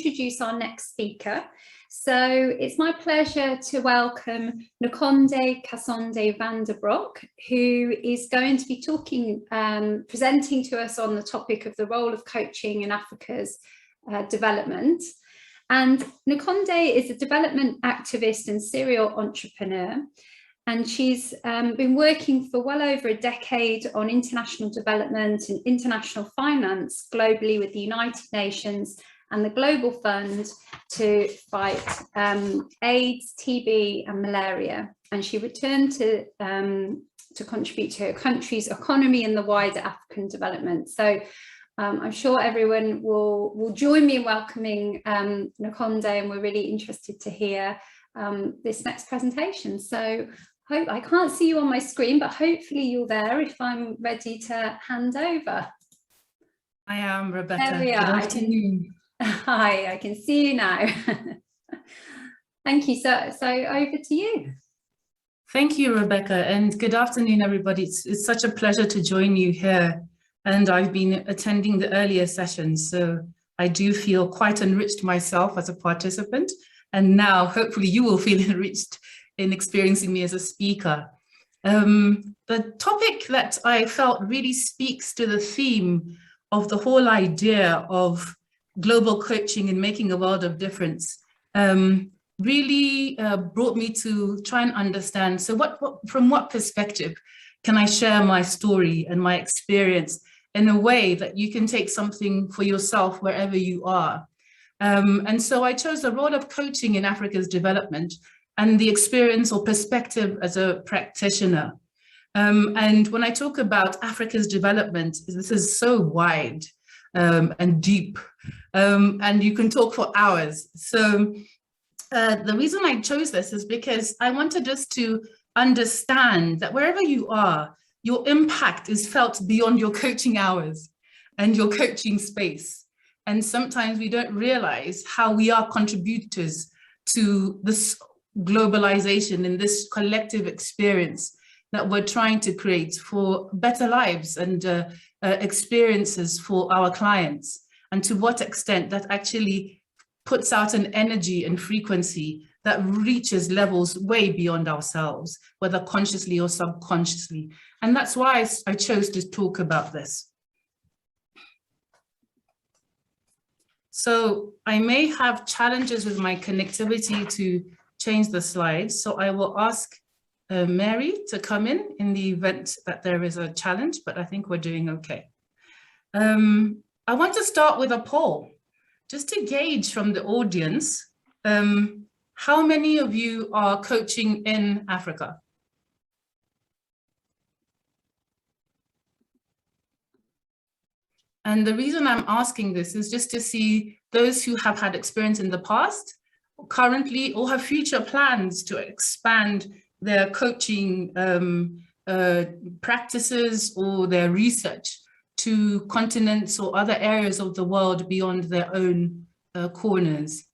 introduce our next speaker. So it's my pleasure to welcome Nankhonde Kasonde van der Broek, who is going to be talking, presenting to us on the topic of the role of coaching in Africa's development. And Nankhonde is a development activist and serial entrepreneur. And she's been working for well over a decade on international development and international finance globally with the United Nations and the Global Fund to fight AIDS, TB and malaria. And she returned to contribute to her country's economy and the wider African development. So I'm sure everyone will join me in welcoming Nankhonde, and we're really interested to hear this next presentation. So I can't see you on my screen, but hopefully you're there if I'm ready to hand over. I am, Rebecca. There we are. Hi, I can see you now. Thank you. So over to you. Thank you, Rebecca, and good afternoon, everybody. It's such a pleasure to join you here. And I've been attending the earlier sessions, so I do feel quite enriched myself as a participant. And now hopefully you will feel enriched in experiencing me as a speaker. The topic that I felt really speaks to the theme of the whole idea of global coaching and making a world of difference really brought me to try and understand, so from what perspective can I share my story and my experience in a way that you can take something for yourself wherever you are. And so I chose the role of coaching in Africa's development and the experience or perspective as a practitioner. And when I talk about Africa's development, this is so wide and deep, and you can talk for hours. So the reason I chose this is because I wanted us to understand that wherever you are, your impact is felt beyond your coaching hours and your coaching space. And sometimes we don't realize how we are contributors to this globalization and this collective experience that we're trying to create for better lives and experiences for our clients, and to what extent that actually puts out an energy and frequency that reaches levels way beyond ourselves, whether consciously or subconsciously. And that's why I chose to talk about this. So I may have challenges with my connectivity to change the slides. So I will ask Mary to come in the event that there is a challenge, but I think we're doing okay. I want to start with a poll, just to gauge from the audience, how many of you are coaching in Africa? And the reason I'm asking this is just to see those who have had experience in the past, currently, or have future plans to expand their coaching practices or their research to continents or other areas of the world beyond their own corners.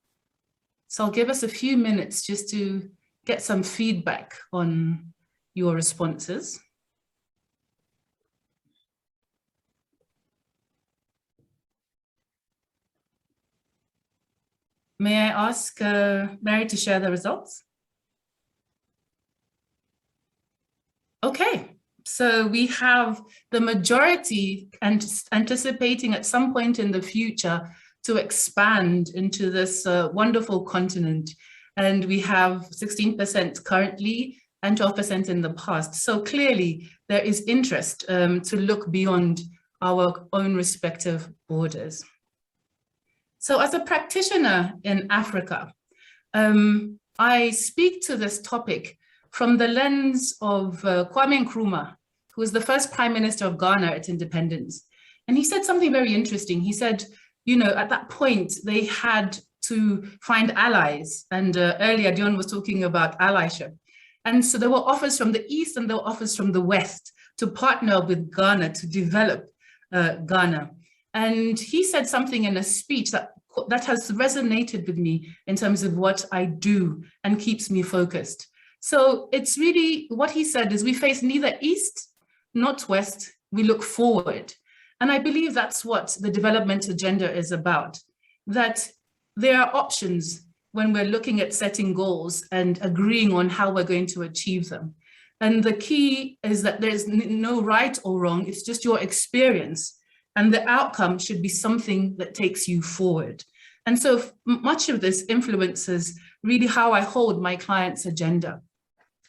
So I'll give us a few minutes just to get some feedback on your responses. May I ask Mary to share the results? Okay, so we have the majority anticipating at some point in the future to expand into this wonderful continent. And we have 16% currently and 12% in the past. So clearly there is interest to look beyond our own respective borders. So as a practitioner in Africa, I speak to this topic from the lens of Kwame Nkrumah, who was the first Prime Minister of Ghana at independence. And he said something very interesting. He said, you know, at that point, they had to find allies. And earlier, Dion was talking about allyship. And so there were offers from the East and there were offers from the West to partner with Ghana to develop Ghana. And he said something in a speech that has resonated with me in terms of what I do and keeps me focused. So it's really, what he said is, we face neither East nor West, we look forward. And I believe that's what the development agenda is about, that there are options when we're looking at setting goals and agreeing on how we're going to achieve them. And the key is that there's no right or wrong, it's just your experience. And the outcome should be something that takes you forward. And so much of this influences really how I hold my client's agenda.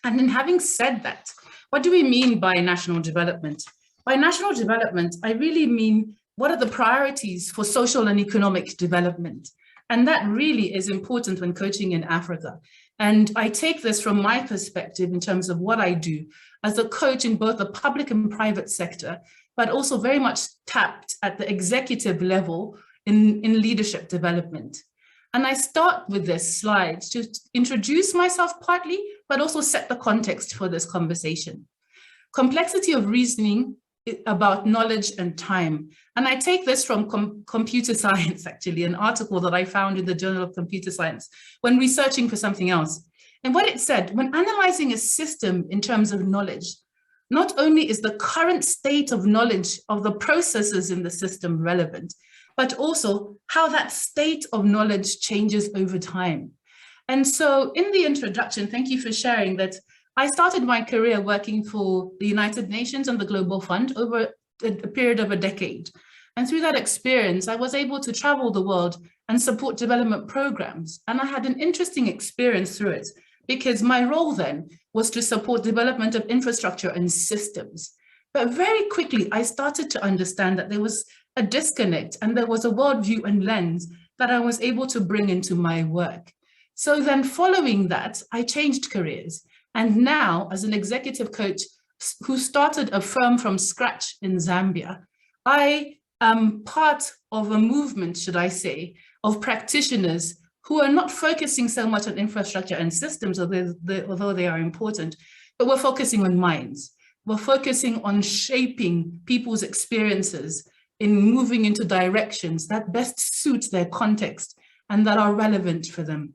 And then having said that, what do we mean by national development? By national development, I really mean, what are the priorities for social and economic development? And that really is important when coaching in Africa. And I take this from my perspective in terms of what I do as a coach in both the public and private sector, but also very much tapped at the executive level in leadership development. And I start with this slide to introduce myself partly, but also set the context for this conversation. Complexity of reasoning about knowledge and time. And I take this from computer science, actually, an article that I found in the Journal of Computer Science when researching for something else. And what it said, when analyzing a system in terms of knowledge, not only is the current state of knowledge of the processes in the system relevant, but also how that state of knowledge changes over time. And so in the introduction, thank you for sharing that I started my career working for the United Nations and the Global Fund over a period of a decade. And through that experience, I was able to travel the world and support development programs. And I had an interesting experience through it because my role then was to support development of infrastructure and systems. But very quickly, I started to understand that there was a disconnect and there was a worldview and lens that I was able to bring into my work. So then following that, I changed careers. And now, as an executive coach who started a firm from scratch in Zambia, I am part of a movement, should I say, of practitioners who are not focusing so much on infrastructure and systems, although they are important, but we're focusing on minds. We're focusing on shaping people's experiences in moving into directions that best suit their context and that are relevant for them.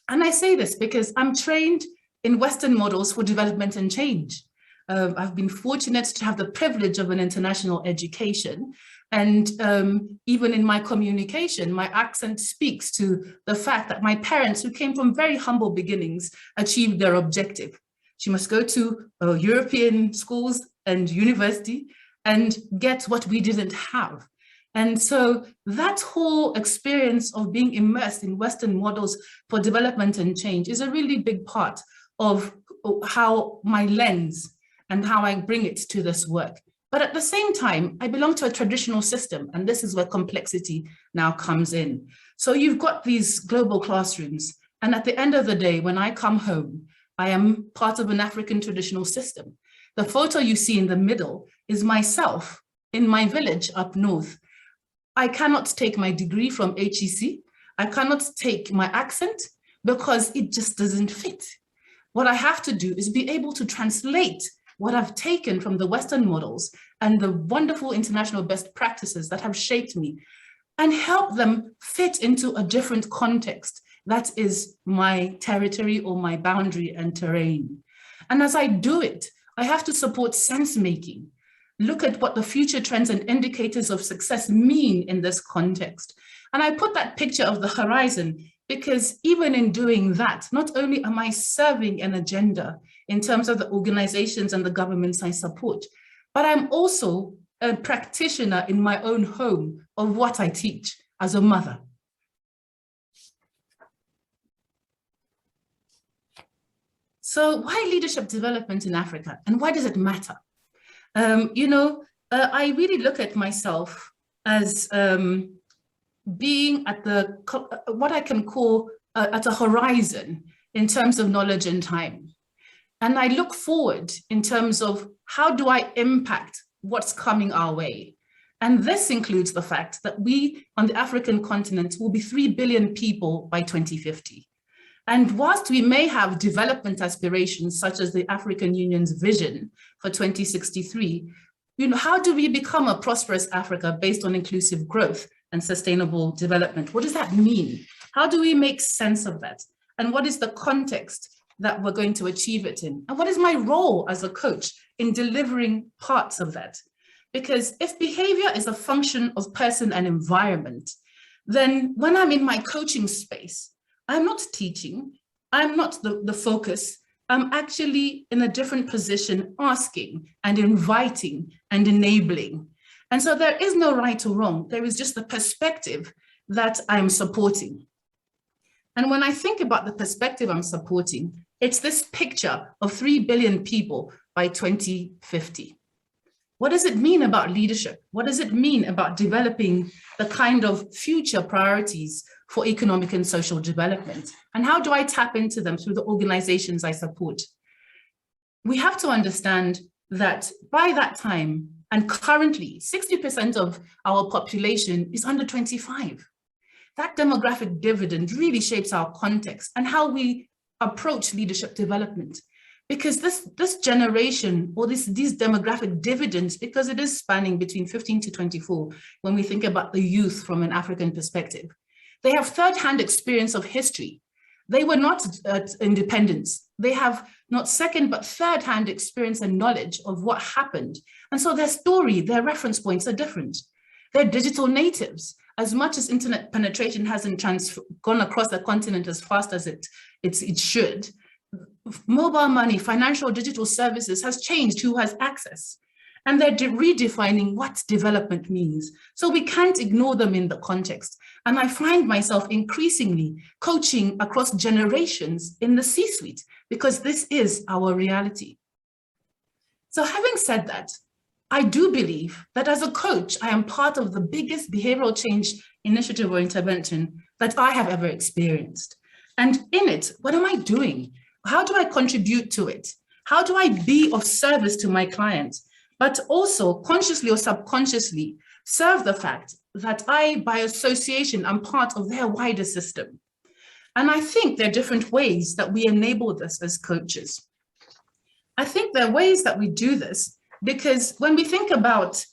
And I say this because I'm trained in Western models for development and change. I've been fortunate to have the privilege of an international education. And even in my communication, my accent speaks to the fact that my parents, who came from very humble beginnings, achieved their objective. She must go to European schools and university and get what we didn't have. And so that whole experience of being immersed in Western models for development and change is a really big part of how my lens and how I bring it to this work. But at the same time, I belong to a traditional system, and this is where complexity now comes in. So you've got these global classrooms, and at the end of the day, when I come home, I am part of an African traditional system. The photo you see in the middle is myself in my village up north. I cannot take my degree from HEC. I cannot take my accent because it just doesn't fit. What I have to do is be able to translate what I've taken from the Western models and the wonderful international best practices that have shaped me and help them fit into a different context that is my territory or my boundary and terrain. And as I do it, I have to support sense making, look at what the future trends and indicators of success mean in this context. And I put that picture of the horizon because even in doing that, not only am I serving an agenda in terms of the organizations and the governments I support, but I'm also a practitioner in my own home of what I teach as a mother. So why leadership development in Africa and why does it matter? I really look at myself as being at what I can call at a horizon in terms of knowledge and time. And I look forward in terms of how do I impact what's coming our way. And this includes the fact that we on the African continent will be 3 billion people by 2050. And whilst we may have development aspirations such as the African Union's vision for 2063, how do we become a prosperous Africa based on inclusive growth and sustainable development? What does that mean? How do we make sense of that? And what is the context that we're going to achieve it in? And what is my role as a coach in delivering parts of that? Because if behavior is a function of person and environment, then when I'm in my coaching space, I'm not teaching, I'm not the focus, I'm actually in a different position, asking and inviting and enabling. And so there is no right or wrong, there is just the perspective that I'm supporting. And when I think about the perspective I'm supporting, it's this picture of 3 billion people by 2050. What does it mean about leadership? What does it mean about developing the kind of future priorities for economic and social development? And how do I tap into them through the organizations I support? We have to understand that by that time, and currently, 60% of our population is under 25. That demographic dividend really shapes our context and how we approach leadership development. Because this generation, or these demographic dividends, because it is spanning between 15 to 24, when we think about the youth from an African perspective, they have third-hand experience of history. They were not at independence. They have not second, but third-hand experience and knowledge of what happened. And so their story, their reference points are different. They're digital natives. As much as internet penetration hasn't gone across the continent as fast as it should, mobile money, financial digital services has changed who has access. And they're redefining what development means. So we can't ignore them in the context. And I find myself increasingly coaching across generations in the C-suite, because this is our reality. So having said that, I do believe that as a coach, I am part of the biggest behavioral change initiative or intervention that I have ever experienced. And in it, what am I doing? How do I contribute to it? How do I be of service to my clients, but also consciously or subconsciously serve the fact that I, by association, am part of their wider system? And I think there are different ways that we enable this as coaches. I think there are ways that we do this because when we think about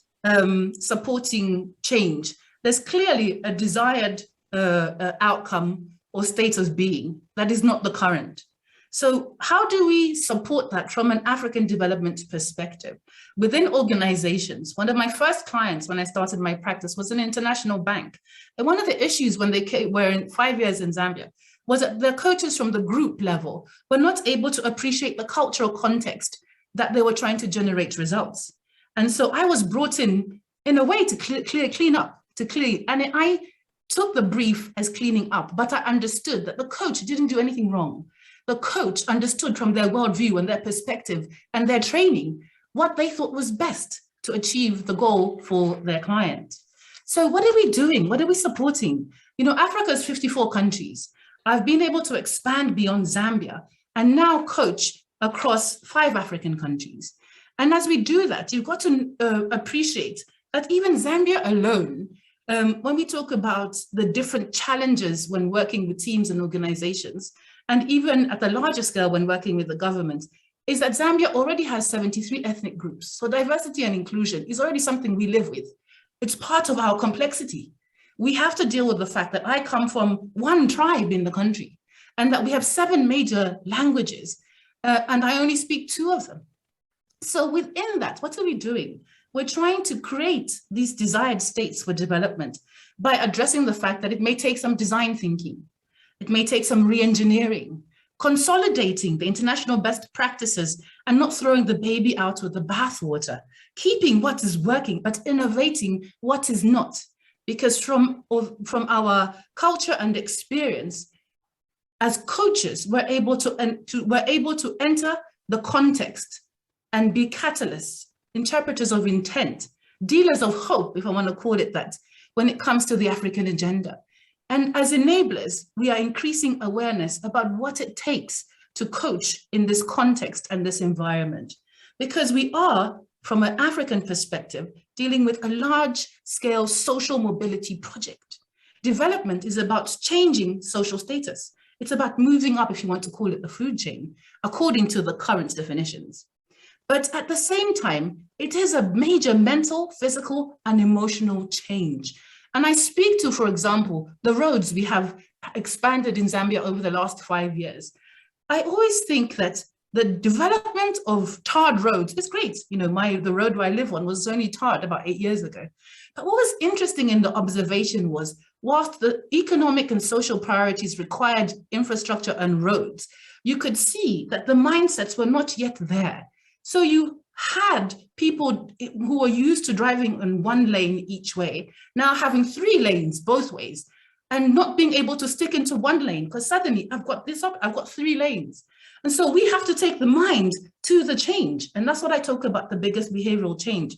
supporting change, there's clearly a desired outcome or state of being that is not the current. So how do we support that from an African development perspective? Within organizations, one of my first clients when I started my practice was an international bank. And one of the issues when they were in 5 years in Zambia was that the coaches from the group level were not able to appreciate the cultural context that they were trying to generate results. And so I was brought in a way to clean up, and I took the brief as cleaning up, but I understood that the coach didn't do anything wrong. The coach understood from their worldview and their perspective and their training what they thought was best to achieve the goal for their client. So what are we doing? What are we supporting? You know, Africa is 54 countries. I've been able to expand beyond Zambia and now coach across 5 African countries. And as we do that, you've got to appreciate that even Zambia alone, when we talk about the different challenges when working with teams and organizations, and even at the larger scale when working with the government, is that Zambia already has 73 ethnic groups. So diversity and inclusion is already something we live with. It's part of our complexity. We have to deal with the fact that I come from one tribe in the country and that we have 7 major languages and I only speak 2 of them. So within that, what are we doing? We're trying to create these desired states for development by addressing the fact that it may take some design thinking. It may take some re-engineering, consolidating the international best practices and not throwing the baby out with the bathwater, keeping what is working, but innovating what is not. Because from our culture and experience, as coaches, we're able to enter the context and be catalysts, interpreters of intent, dealers of hope, if I want to call it that, when it comes to the African agenda. And as enablers, we are increasing awareness about what it takes to coach in this context and this environment. Because we are, from an African perspective, dealing with a large-scale social mobility project. Development is about changing social status. It's about moving up, if you want to call it the food chain, according to the current definitions. But at the same time, it is a major mental, physical, and emotional change. And I speak to, for example, the roads we have expanded in Zambia over the last 5 years. I always think that the development of tarred roads is great. You know, the road where I live on was only tarred about 8 years ago. But what was interesting in the observation was whilst the economic and social priorities required infrastructure and roads, you could see that the mindsets were not yet there. So you had people who were used to driving in one lane each way, now having 3 lanes both ways, and not being able to stick into one lane because suddenly I've got 3 lanes. And so we have to take the mind to the change. And that's what I talk about, the biggest behavioral change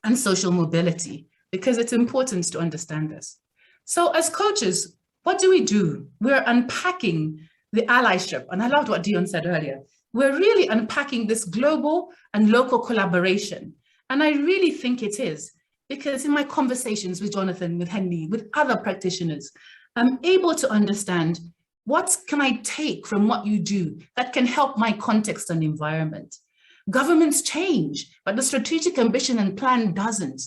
and social mobility, because it's important to understand this. So as coaches, what do? We're unpacking the allyship. And I loved what Dion said earlier. We're really unpacking this global and local collaboration. And I really think it is, because in my conversations with Jonathan, with Henry, with other practitioners, I'm able to understand what can I take from what you do that can help my context and environment. Governments change, but the strategic ambition and plan doesn't.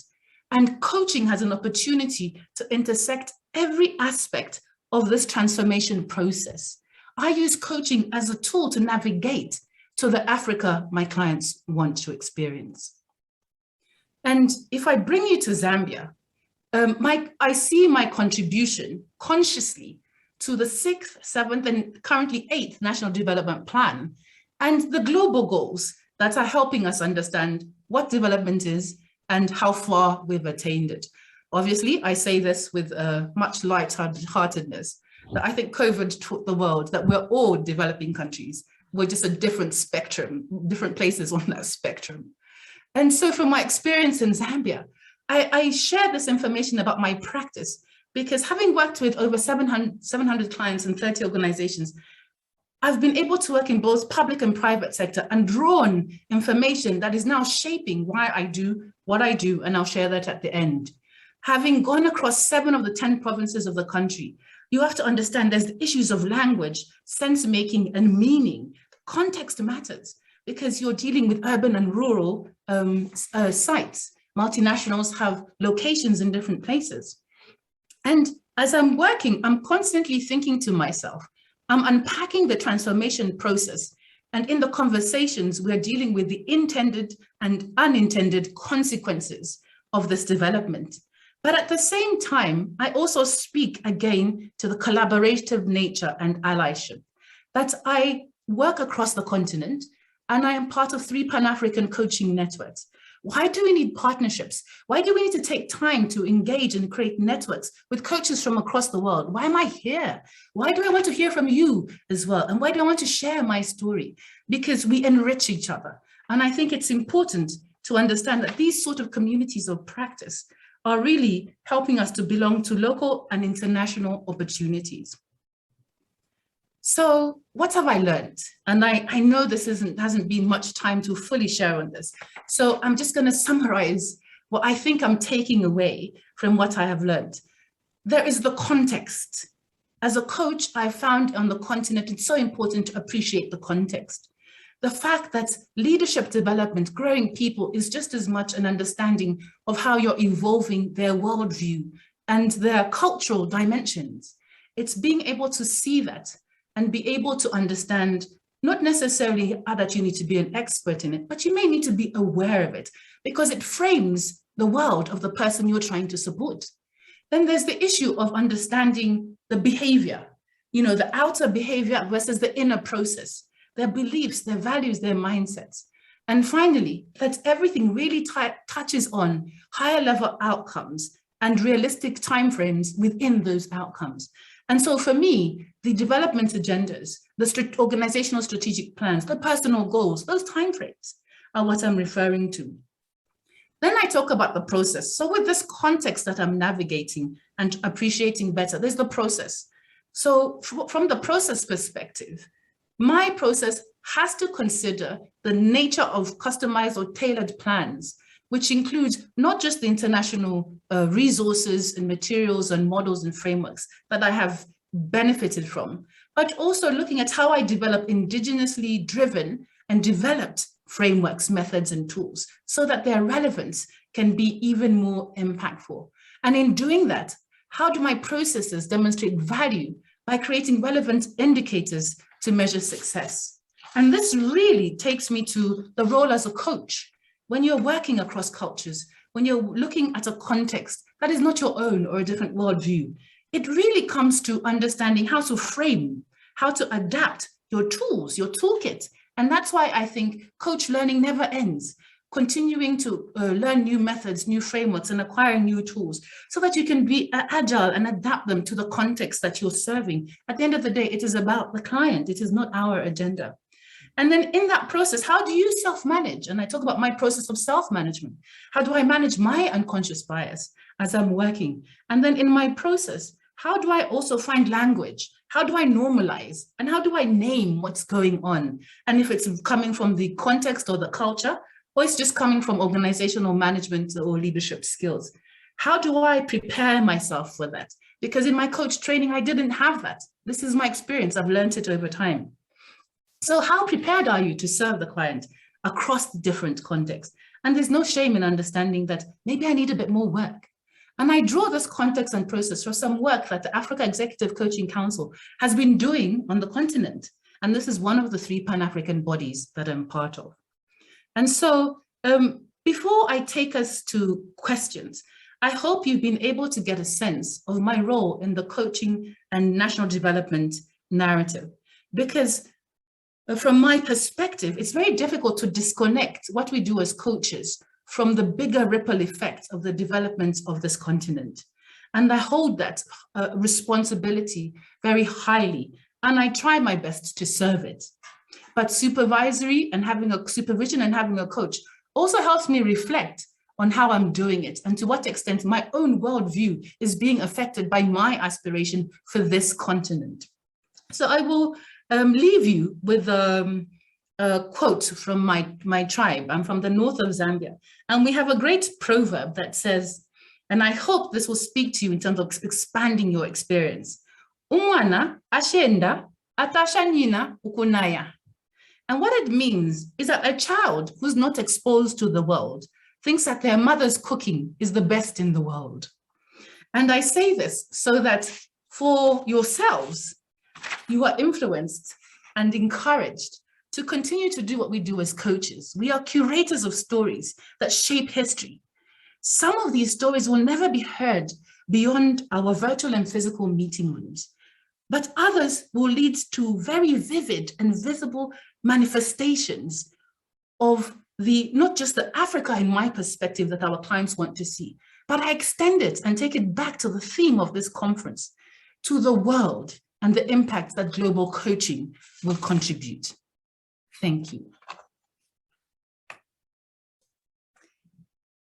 And coaching has an opportunity to intersect every aspect of this transformation process. I use coaching as a tool to navigate to the Africa my clients want to experience. And if I bring you to Zambia, I see my contribution consciously to the 6th, 7th, and currently 8th National Development Plan and the global goals that are helping us understand what development is and how far we've attained it. Obviously, I say this with much lightheartedness, that I think COVID taught the world that we're all developing countries. We're just a different spectrum, different places on that spectrum. And so from my experience in Zambia, I share this information about my practice because having worked with over 700 clients and 30 organizations, I've been able to work in both public and private sector and drawn information that is now shaping why I do what I do, and I'll share that at the end. Having gone across 7 of the 10 provinces of the country, you have to understand there's the issues of language, sense making, and meaning. Context matters because you're dealing with urban and rural sites. Multinationals have locations in different places. And as I'm working, I'm constantly thinking to myself, I'm unpacking the transformation process. And in the conversations, we're dealing with the intended and unintended consequences of this development. But at the same time, I also speak again to the collaborative nature and allyship, that I work across the continent and I am part of 3 Pan-African coaching networks. Why do we need partnerships? Why do we need to take time to engage and create networks with coaches from across the world? Why am I here? Why do I want to hear from you as well? And why do I want to share my story? Because we enrich each other. And I think it's important to understand that these sort of communities of practice are really helping us to belong to local and international opportunities. So what have I learned? And I know this hasn't been much time to fully share on this. So I'm just going to summarize what I think I'm taking away from what I have learned. There is the context. As a coach, I found on the continent, it's so important to appreciate the context. The fact that leadership development, growing people, is just as much an understanding of how you're evolving their worldview and their cultural dimensions. It's being able to see that and be able to understand, not necessarily that you need to be an expert in it, but you may need to be aware of it because it frames the world of the person you're trying to support. Then there's the issue of understanding the behavior, the outer behavior versus the inner process, their beliefs, their values, their mindsets. And finally, that everything really touches on higher level outcomes and realistic timeframes within those outcomes. And so for me, the development agendas, the organizational strategic plans, the personal goals, those timeframes are what I'm referring to. Then I talk about the process. So with this context that I'm navigating and appreciating better, there's the process. So from the process perspective, my process has to consider the nature of customized or tailored plans, which includes not just the international resources and materials and models and frameworks that I have benefited from, but also looking at how I develop indigenously driven and developed frameworks, methods, and tools so that their relevance can be even more impactful. And in doing that, how do my processes demonstrate value by creating relevant indicators to measure success? And this really takes me to the role as a coach. When you're working across cultures, when you're looking at a context that is not your own or a different worldview, it really comes to understanding how to frame, how to adapt your tools, your toolkit. And that's why I think coach learning never ends, continuing to learn new methods, new frameworks, and acquiring new tools so that you can be agile and adapt them to the context that you're serving. At the end of the day, it is about the client. It is not our agenda. And then in that process, how do you self-manage? And I talk about my process of self-management. How do I manage my unconscious bias as I'm working? And then in my process, how do I also find language? How do I normalize? And how do I name what's going on? And if it's coming from the context or the culture, or it's just coming from organizational management or leadership skills. How do I prepare myself for that? Because in my coach training, I didn't have that. This is my experience. I've learned it over time. So how prepared are you to serve the client across the different contexts? And there's no shame in understanding that maybe I need a bit more work. And I draw this context and process from some work that the Africa Executive Coaching Council has been doing on the continent. And this is one of the 3 Pan-African bodies that I'm part of. And so before I take us to questions, I hope you've been able to get a sense of my role in the coaching and national development narrative, because from my perspective, it's very difficult to disconnect what we do as coaches from the bigger ripple effect of the development of this continent. And I hold that responsibility very highly, and I try my best to serve it. But supervisory and having a supervision and having a coach also helps me reflect on how I'm doing it and to what extent my own worldview is being affected by my aspiration for this continent. So I will leave you with a quote from my tribe. I'm from the north of Zambia, and we have a great proverb that says, and I hope this will speak to you in terms of expanding your experience. Umwana ashenda atashanyina ukunaya. And what it means is that a child who's not exposed to the world thinks that their mother's cooking is the best in the world. And I say this so that for yourselves, you are influenced and encouraged to continue to do what we do as coaches. We are curators of stories that shape history. Some of these stories will never be heard beyond our virtual and physical meeting rooms, but others will lead to very vivid and visible manifestations of not just the Africa in my perspective that our clients want to see, but I extend it and take it back to the theme of this conference, to the world and the impact that global coaching will contribute. Thank you.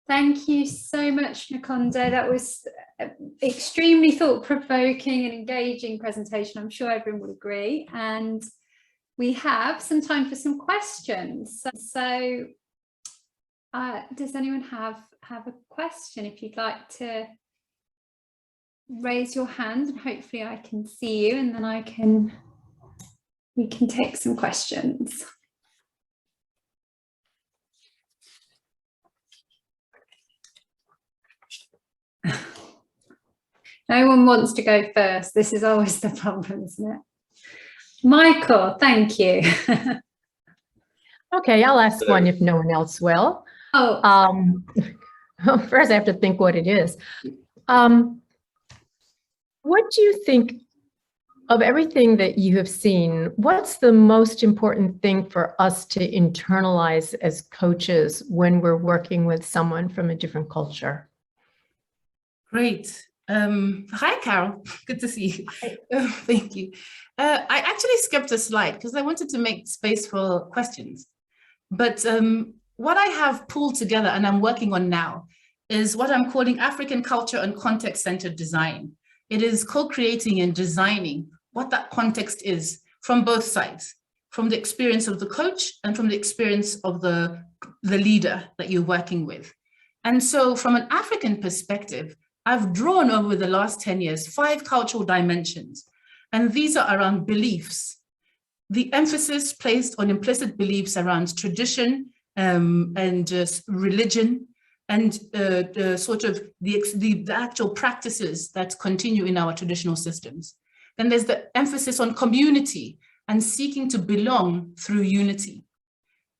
Thank you so much, Nankhonde. That was extremely thought-provoking and engaging presentation. I'm sure everyone will agree. And we have some time for some questions. So does anyone have a question? If you'd like to raise your hand, and hopefully I can see you, and then we can take some questions. No one wants to go first. This is always the problem, isn't it? Michael, thank you. Okay, I'll ask one if no one else will. Oh. First I have to think what it is. What do you think of everything that you have seen? What's the most important thing for us to internalize as coaches when we're working with someone from a different culture? Great. Hi, Carol. Good to see you. Thank you. I actually skipped a slide because I wanted to make space for questions. But what I have pulled together and I'm working on now is what I'm calling African culture and context-centered design. It is co-creating and designing what that context is from both sides, from the experience of the coach and from the experience of the leader that you're working with. And so from an African perspective, I've drawn over the last 10 years 5 cultural dimensions, and these are around beliefs. The emphasis placed on implicit beliefs around tradition and religion, and sort of the actual practices that continue in our traditional systems. Then there's the emphasis on community and seeking to belong through unity.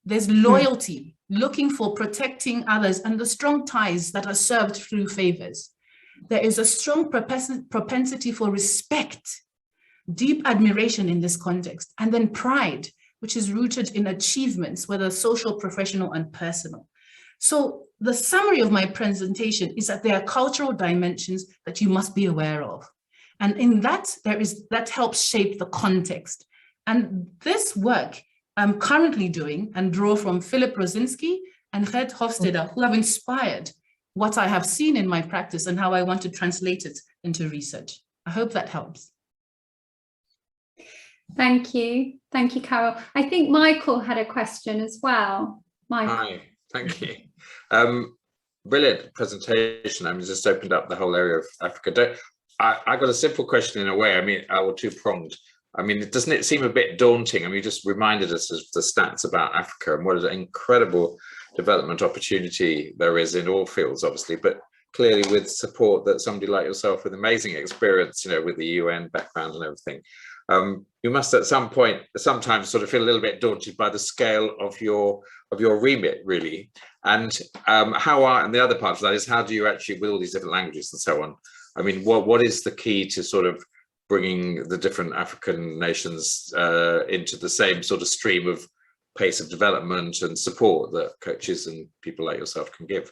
There's loyalty, looking for protecting others and the strong ties that are served through favors. there is a strong propensity for respect, deep admiration in this context, and then pride, which is rooted in achievements, whether social, professional, and personal. So the summary of my presentation is that there are cultural dimensions that you must be aware of. And in that, that helps shape the context. And this work I'm currently doing and draw from Philip Rosinski and Gert Hofstede, who have inspired what I have seen in my practice and how I want to translate it into research. I hope that helps. Thank you. Thank you, Carol. I think Michael had a question as well. Michael. Hi, thank you. Brilliant presentation. I mean, just opened up the whole area of Africa. I got a simple question in a way. I mean, or two-pronged. I mean, doesn't it seem a bit daunting? I mean, you just reminded us of the stats about Africa and what an incredible development opportunity there is in all fields, obviously, but clearly with support that somebody like yourself with amazing experience, you know, with the UN background and everything, you must at some point sometimes sort of feel a little bit daunted by the scale of your remit, really. And and the other part of that is, how do you actually, with all these different languages and so on, I mean, what is the key to sort of bringing the different African nations into the same sort of stream of pace of development and support that coaches and people like yourself can give?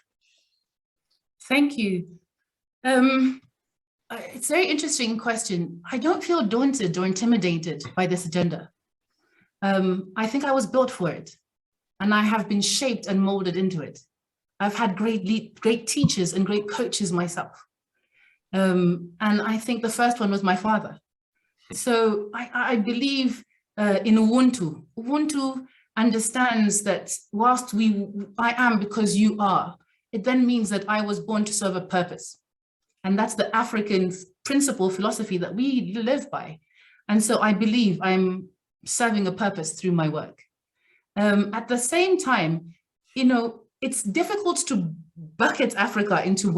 Thank you. It's a very interesting question. I don't feel daunted or intimidated by this agenda. I think I was built for it, and I have been shaped and molded into it. I've had great teachers and great coaches myself. And I think the first one was my father. So I believe in Ubuntu. Ubuntu understands that whilst I am because you are, it then means that I was born to serve a purpose. And that's the African principle philosophy that we live by. And so I believe I'm serving a purpose through my work. At the same time, you know, it's difficult to bucket Africa into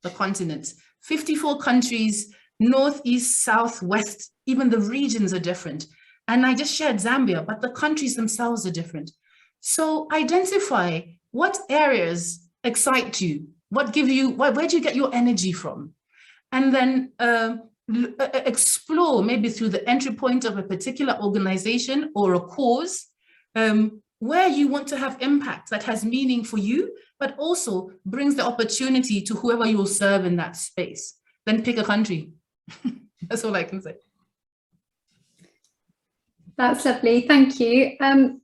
the continent. 54 countries, north, east, south, west, even the regions are different. And I just shared Zambia, but the countries themselves are different. So identify what areas excite you, where do you get your energy from? And then explore, maybe through the entry point of a particular organization or a cause, where you want to have impact that has meaning for you, but also brings the opportunity to whoever you will serve in that space. Then pick a country. That's all I can say. That's lovely, thank you.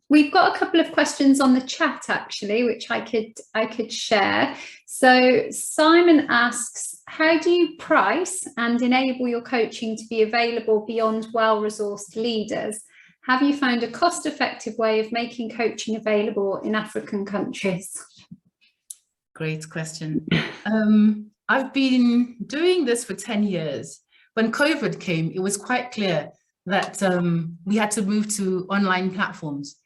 We've got a couple of questions on the chat actually, which I could share. So Simon asks, how do you price and enable your coaching to be available beyond well-resourced leaders? Have you found a cost-effective way of making coaching available in African countries? Great question. I've been doing this for 10 years. When COVID came, it was quite clear that we had to move to online platforms.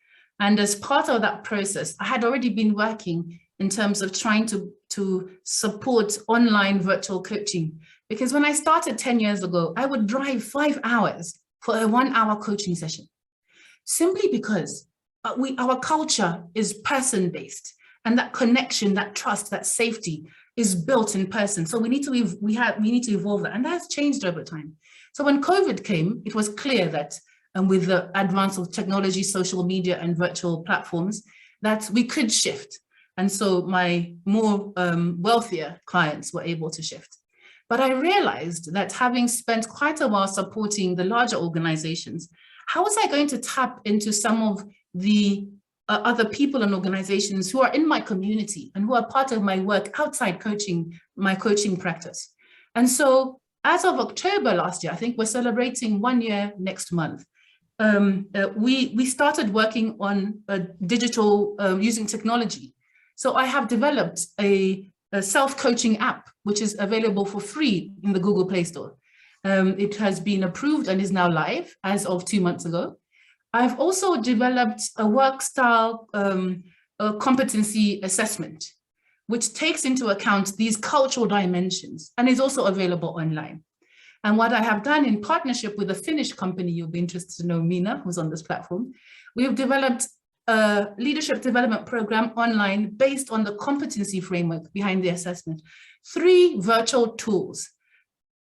And as part of that process, I had already been working in terms of trying to support online virtual coaching. Because when I started 10 years ago, I would drive 5 hours for a 1-hour coaching session, simply because our culture is person-based, and that connection, that trust, that safety is built in person. So we need to evolve that, and that's changed over time. So when COVID came, it was clear that with the advance of technology, social media, and virtual platforms, that we could shift. And so my more wealthier clients were able to shift. But I realized that having spent quite a while supporting the larger organizations, how was I going to tap into some of the other people and organizations who are in my community and who are part of my work outside coaching, my coaching practice? And so as of October last year, I think we're celebrating 1 year next month, we started working on digital using technology. So I have developed a self-coaching app, which is available for free in the Google Play Store. It has been approved and is now live as of 2 months ago. I've also developed a work style competency assessment, which takes into account these cultural dimensions and is also available online. And what I have done in partnership with a Finnish company, you'll be interested to know, Mina, who's on this platform, we've developed a leadership development program online based on the competency framework behind the assessment. 3 virtual tools.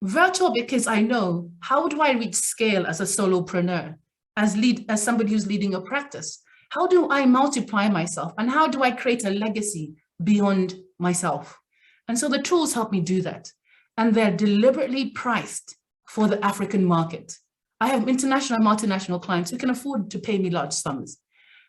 Virtual because I know, how do I reach scale as a solopreneur, as somebody who's leading a practice? How do I multiply myself? And how do I create a legacy beyond myself? And so the tools help me do that. And they're deliberately priced for the African market. I have international and multinational clients who can afford to pay me large sums.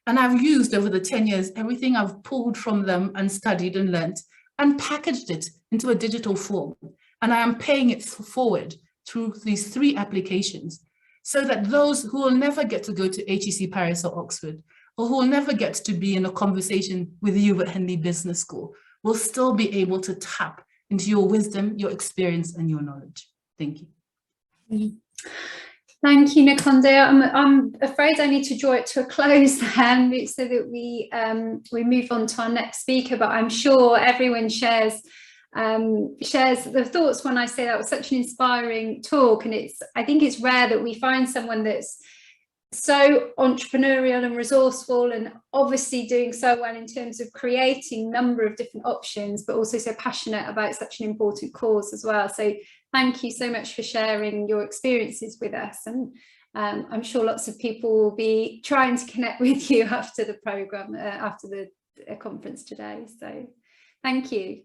And I've used over the 10 years, everything I've pulled from them and studied and learned and packaged it into a digital form. And I am paying it forward through these 3 applications so that those who will never get to go to HEC Paris or Oxford, or who will never get to be in a conversation with you at Henley Business School, will still be able to tap into your wisdom, your experience, and your knowledge. Thank you. Thank you, Nankhonde. I'm afraid I need to draw it to a close then, so that we move on to our next speaker, but I'm sure everyone shares the thoughts when I say that was such an inspiring talk. And I think it's rare that we find someone that's so entrepreneurial and resourceful, and obviously doing so well in terms of creating a number of different options, but also so passionate about such an important cause as well. So thank you so much for sharing your experiences with us. And I'm sure lots of people will be trying to connect with you after the programme, after the conference today. So thank you.